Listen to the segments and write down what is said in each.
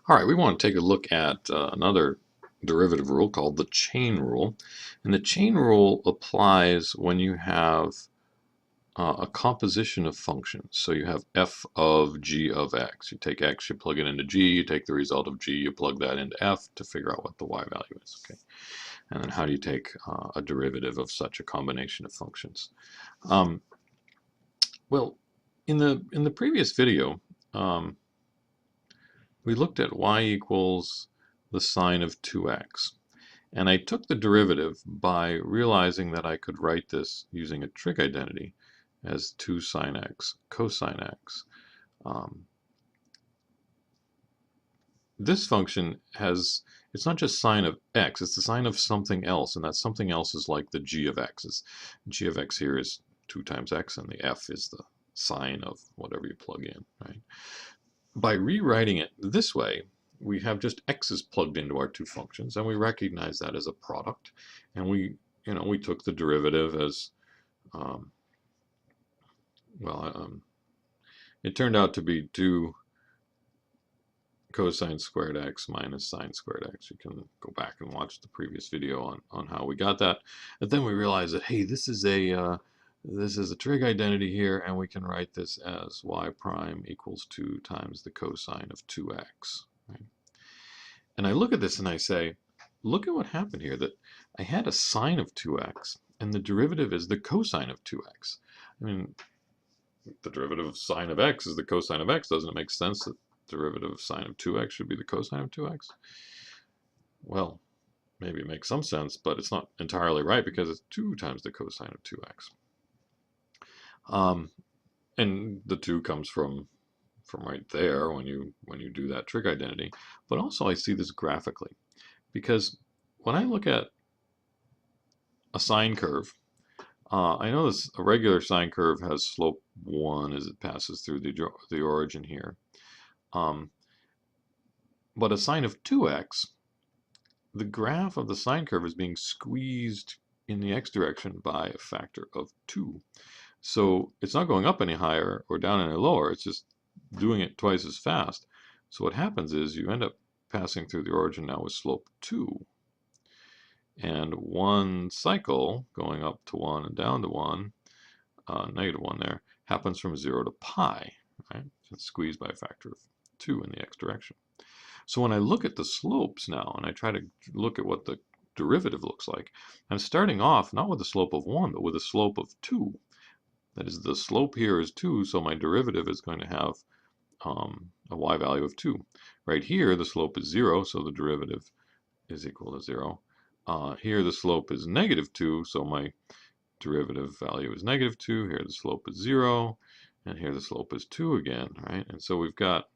All right, we want to take a look at another derivative rule called the chain rule. And the chain rule applies when you have a composition of functions. So you have f of g of x. You take x, you plug it into g, you take the result of g, you plug that into f to figure out what the y value is. Okay, and then how do you take a derivative of such a combination of functions? Um, well, in the previous video, um, we looked at y equals the sine of 2x. And I took the derivative by realizing that I could write this using a trig identity as 2 sine x cosine x. This function has, it's not just sine of x, it's the sine of something else, and that something else is like the g of x. G of x here is 2 times x, and the f is the sine of whatever you plug in, right? By rewriting it this way, we have just x's plugged into our two functions, and we recognize that as a product, and we took the derivative as um, it turned out to be 2 cosine squared x minus sine squared x. You can go back and watch the previous video on how we got that, and then we realized that, hey, this is a trig identity here, and we can write this as y prime equals 2 times the cosine of 2x. Right? And I look at this and I say, look at what happened here, that I had a sine of 2x, and the derivative is the cosine of 2x. I mean, the derivative of sine of x is the cosine of x. Doesn't it make sense that the derivative of sine of 2x should be the cosine of 2x? Well, maybe it makes some sense, but it's not entirely right because it's 2 times the cosine of 2x. And the 2 comes from right there when you do that trig identity. But also I see this graphically, because when I look at a sine curve, I know a regular sine curve has slope 1 as it passes through the origin here. But a sine of 2x, the graph of the sine curve is being squeezed in the x direction by a factor of 2. So it's not going up any higher or down any lower, it's just doing it twice as fast. So what happens is you end up passing through the origin now with slope 2. And one cycle going up to 1 and down to 1, negative 1 there, happens from 0 to pi, right? It's squeezed by a factor of 2 in the x direction. So when I look at the slopes now, and I try to look at what the derivative looks like, I'm starting off not with a slope of 1, but with a slope of 2. That is, the slope here is 2, so my derivative is going to have a y value of 2. Right here, the slope is 0, so the derivative is equal to 0. Here, the slope is negative 2, so my derivative value is negative 2. Here, the slope is 0, and here the slope is 2 again, right? And so we've got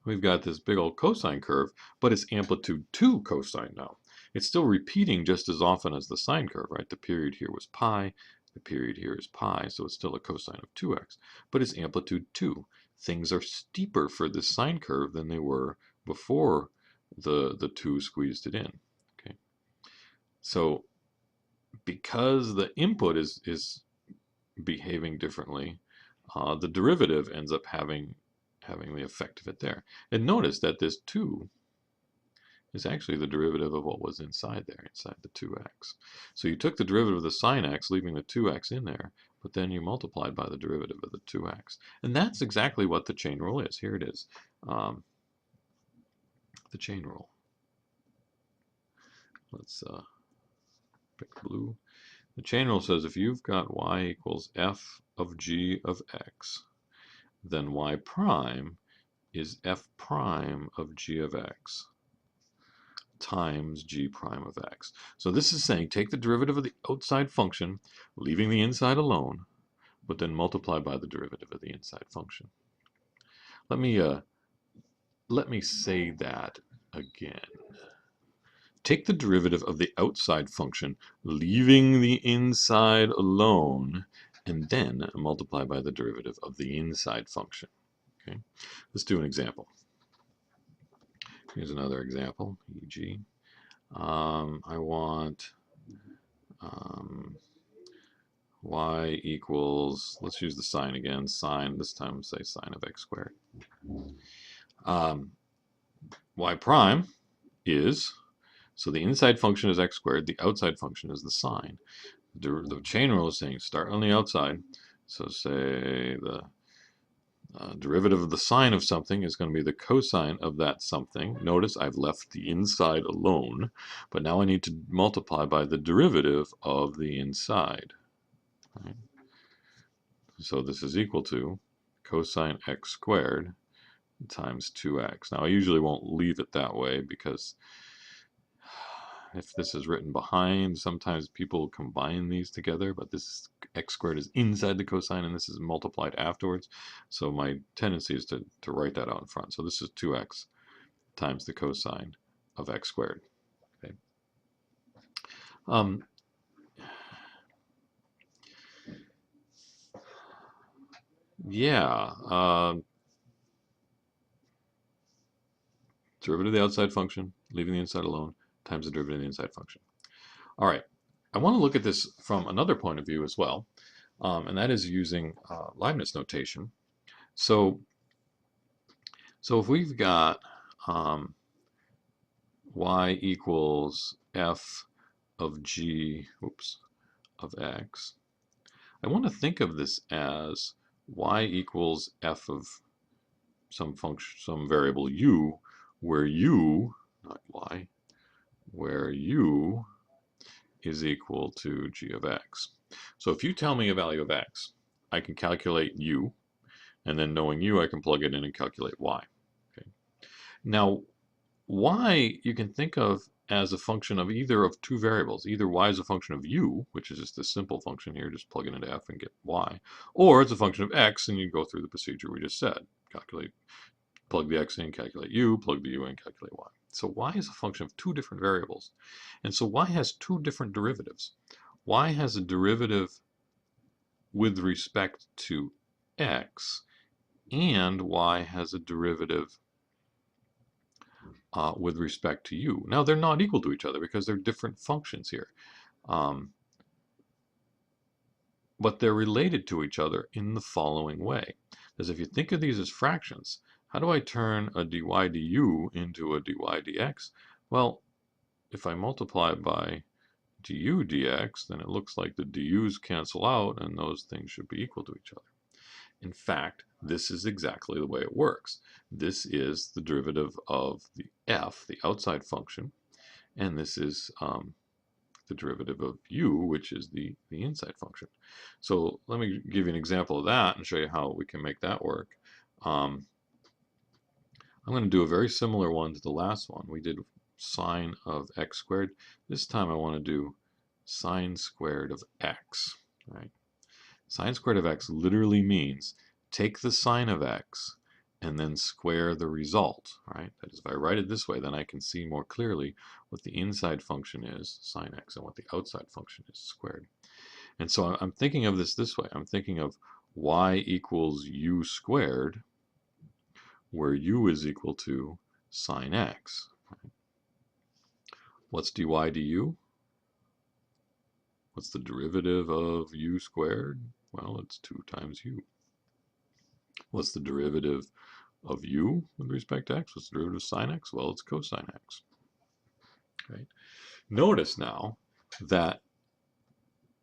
this big old cosine curve, but it's amplitude 2 cosine now. It's still repeating just as often as the sine curve, right? The period here was pi, the period here is pi, so it's still a cosine of 2x, but it's amplitude 2. Things are steeper for this sine curve than they were before the 2 squeezed it in. Okay, so because the input is behaving differently, the derivative ends up having the effect of it there. And notice that this 2 is actually the derivative of what was inside there, inside the 2x. So you took the derivative of the sine x, leaving the 2x in there, but then you multiplied by the derivative of the 2x. And that's exactly what the chain rule is. Here it is, the chain rule. Let's pick blue. The chain rule says if you've got y equals f of g of x, then y prime is f prime of g of x times g prime of x. So this is saying take the derivative of the outside function, leaving the inside alone, but then multiply by the derivative of the inside function. Let me say that again. Take the derivative of the outside function, leaving the inside alone, and then multiply by the derivative of the inside function. Okay, let's do an example. Here's another example, e.g. I want y equals, let's use the sine again, sine, this time say sine of x squared. Um, y prime is, so the inside function is x squared, the outside function is the sine. The chain rule is saying start on the outside. So say the derivative of the sine of something is going to be the cosine of that something. Notice I've left the inside alone, but now I need to multiply by the derivative of the inside. Right? So this is equal to cosine x squared times 2x. Now I usually won't leave it that way because if this is written behind, sometimes people combine these together, but this x squared is inside the cosine and this is multiplied afterwards. So my tendency is to write that out in front. So this is 2x times the cosine of x squared. Okay. Yeah. Derivative of the outside function, leaving the inside alone, times the derivative of the inside function. All right. I want to look at this from another point of view as well, and that is using Leibniz notation. So if we've got y equals f of g, of x, I want to think of this as y equals f of some function, some variable u, where u, not y, where u is equal to g of x. So if you tell me a value of x, I can calculate u, and then knowing u, I can plug it in and calculate y. Okay. Now, y you can think of as a function of either of two variables. Either y is a function of u, which is just this simple function here, just plug it into f and get y, or it's a function of x, and you go through the procedure we just said. Calculate, plug the x in, calculate u, plug the u in, calculate y. So y is a function of two different variables. And so y has two different derivatives. Y has a derivative with respect to x, and y has a derivative with respect to u. Now they're not equal to each other because they're different functions here. But they're related to each other in the following way. Because if you think of these as fractions, how do I turn a dy du into a dy dx? Well, if I multiply by du dx, then it looks like the du's cancel out and those things should be equal to each other. In fact, this is exactly the way it works. This is the derivative of the f, the outside function, and this is the derivative of u, which is the inside function. So let me give you an example of that and show you how we can make that work. I'm going to do a very similar one to the last one. We did sine of x squared. This time I want to do sine squared of x. Right? Sine squared of x literally means take the sine of x and then square the result, right? That is, if I write it this way, then I can see more clearly what the inside function is, sine x, and what the outside function is, squared. And so I'm thinking of this way. I'm thinking of y equals u squared, where u is equal to sine x. Right? What's dy du? What's the derivative of u squared? Well, it's 2 times u. What's the derivative of u with respect to x? What's the derivative of sine x? Well, it's cosine x. Right? Notice now that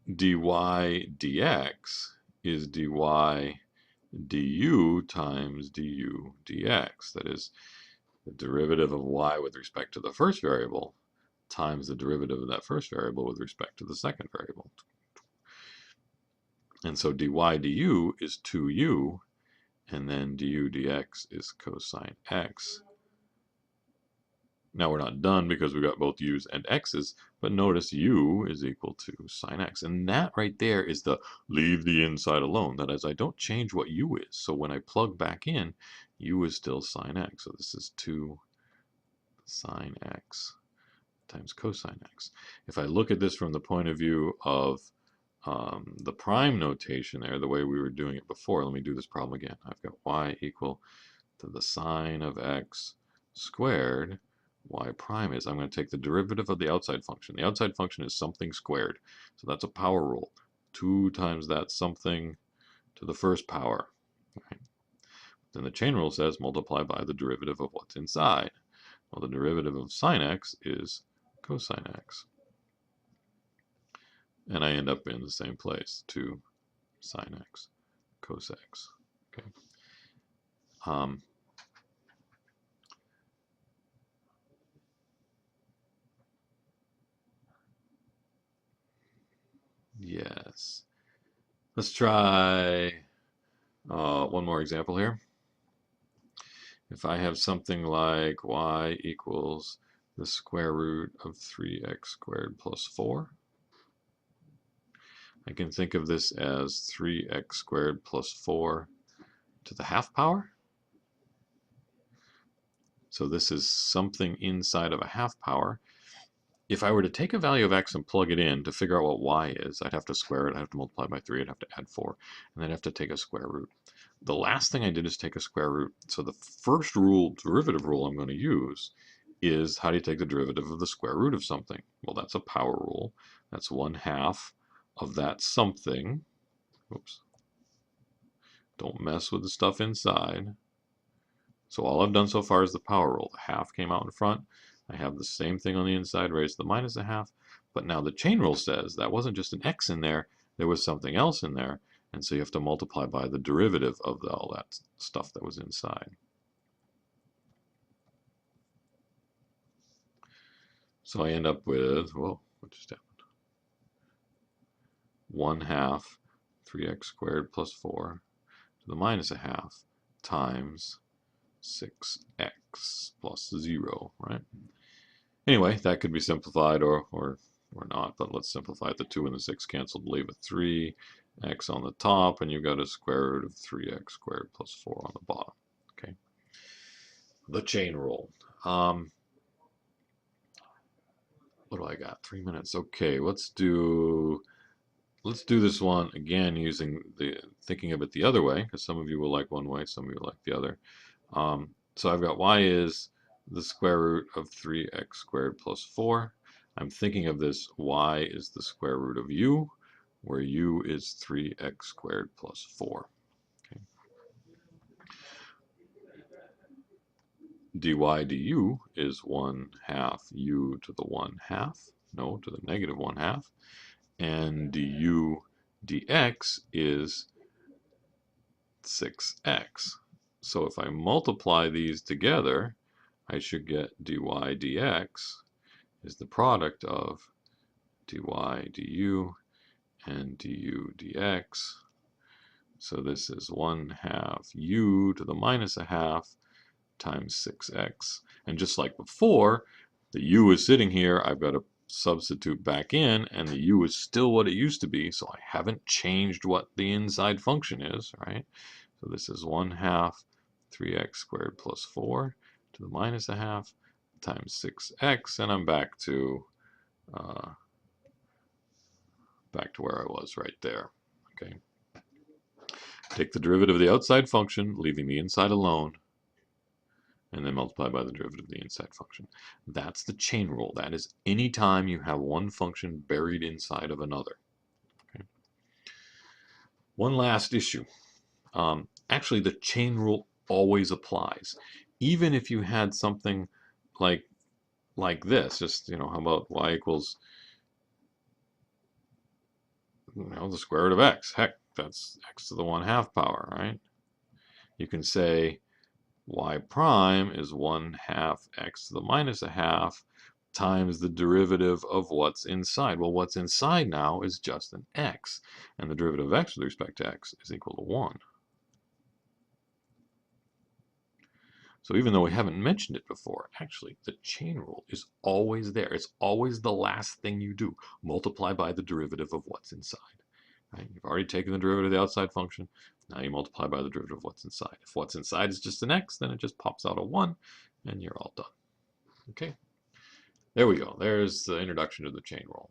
dy dx is dy du times du dx. That is the derivative of y with respect to the first variable times the derivative of that first variable with respect to the second variable. And so dy du is 2u, and then du dx is cosine x. Now we're not done because we got both u's and x's, but notice u is equal to sine x. And that right there is the leave the inside alone. That is, I don't change what u is. So when I plug back in, u is still sine x. So this is 2 sine x times cosine x. If I look at this from the point of view of the prime notation there, the way we were doing it before, let me do this problem again. I've got y equal to the sine of x squared. Y prime is, I'm going to take the derivative of the outside function. The outside function is something squared. So that's a power rule. 2 times that something to the first power. Right? Then the chain rule says multiply by the derivative of what's inside. Well, the derivative of sine x is cosine x. And I end up in the same place, 2 sine x cos x. Okay. Yes. Let's try one more example here. If I have something like y equals the square root of 3x squared plus 4, I can think of this as 3x squared plus 4 to the half power. So this is something inside of a half power. If I were to take a value of x and plug it in to figure out what y is, I'd have to square it, I'd have to multiply by 3, I'd have to add 4, and then I'd have to take a square root. The last thing I did is take a square root. So the first rule, derivative rule I'm going to use is how do you take the derivative of the square root of something? Well, that's a power rule. That's 1/2 of that something. Oops. Don't mess with the stuff inside. So all I've done so far is the power rule. The half came out in front. I have the same thing on the inside raised to the minus 1/2. But now the chain rule says that wasn't just an x in there. There was something else in there. And so you have to multiply by the derivative of all that stuff that was inside. So I end up with, whoa, what just happened? 1/2 3x squared plus 4 to the minus 1/2 times 6x plus 0, right? Anyway, that could be simplified or not, but let's simplify it. The 2 and the 6 canceled, leave a 3x on the top, and you've got a square root of 3x squared plus 4 on the bottom. Okay. The chain rule. What do I got? 3 minutes. Okay, let's do this one again using thinking of it the other way, because some of you will like one way, some of you will like the other. So I've got y is the square root of 3x squared plus 4. I'm thinking of this y is the square root of u, where u is 3x squared plus 4. Okay. dy du is 1/2 u to the 1/2, no, to the negative 1/2, and du dx is 6x. So if I multiply these together, I should get dy dx is the product of dy du and du dx. So this is 1/2 u to the minus 1/2 times 6x. And just like before, the u is sitting here. I've got to substitute back in, and the u is still what it used to be, so I haven't changed what the inside function is, right? So this is 1/2 3x squared plus 4 to the minus 1/2 times 6x, and I'm back to where I was right there. Okay. Take the derivative of the outside function, leaving the inside alone, and then multiply by the derivative of the inside function. That's the chain rule. That is any time you have one function buried inside of another. Okay. One last issue. Actually, the chain rule always applies. Even if you had something like this, just, how about y equals, the square root of x. Heck, that's x to the 1/2 power, right? You can say y prime is 1/2 x to the minus 1/2 times the derivative of what's inside. Well, what's inside now is just an x, and the derivative of x with respect to x is equal to 1. So even though we haven't mentioned it before, actually, the chain rule is always there. It's always the last thing you do. Multiply by the derivative of what's inside. Right? You've already taken the derivative of the outside function. Now you multiply by the derivative of what's inside. If what's inside is just an x, then it just pops out a 1, and you're all done. Okay? There we go. There's the introduction to the chain rule.